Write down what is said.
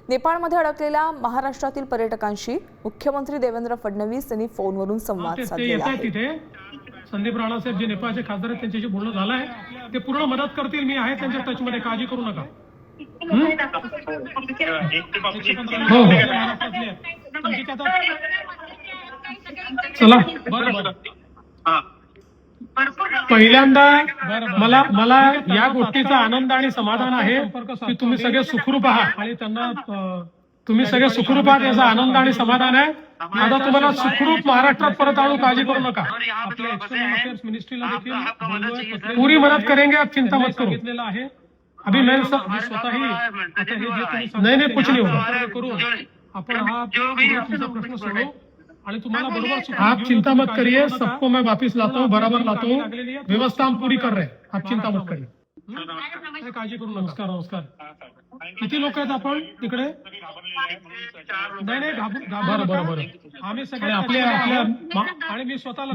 नेपाळमध्ये अडकलेल्या महाराष्ट्रातील पर्यटकांशी मुख्यमंत्री देवेंद्र फडणवीस यांनी फोनवरून संवाद साधलेला आहे। तिथे संदीप राणासाहेब जे नेपाळचे खासदार आहेत त्यांच्याशी बोलणं झालंय, ते पूर्ण मदत करतील। मी आहे त्यांच्या टच मध्ये, काळजी करू नका। चला बरं पहिल्यांदा मला या गोष्टीचा आनंद आणि समाधान आहे की तुम्ही सगळे सुखरूप आहात आणि त्यांना तुम्ही सगळे सुखरूप आहात याचा आनंद आणि समाधान आहे। आता तुम्हाला सुखरूप महाराष्ट्रात परत आणू, काळजी करू नका। आपल्या एक्सटर्नल अफेयर्स मिनिस्ट्रीला देखील पूरी मदत करेंगे, आप चिंता मत करो। आहे अभी मैं स्वतःही आता हे जे तुम्ही नाही कुछ नाही होगा करू आपण हा तुमचा प्रश्न सोडवू आणि तुम्हाला बरोबर। आप चिंता मत करिए, सबको मैं वापस लाता हूँ, बराबर लाता हूँ, व्यवस्था हम पूरी कर रहे हैं, आप चिंता मत करिए, काळजी करू। नमस्कार नमस्कार। किती लोक आहेत आपण तिकडे? नाही बरं आम्ही सगळे आपल्या आणि मी स्वतःला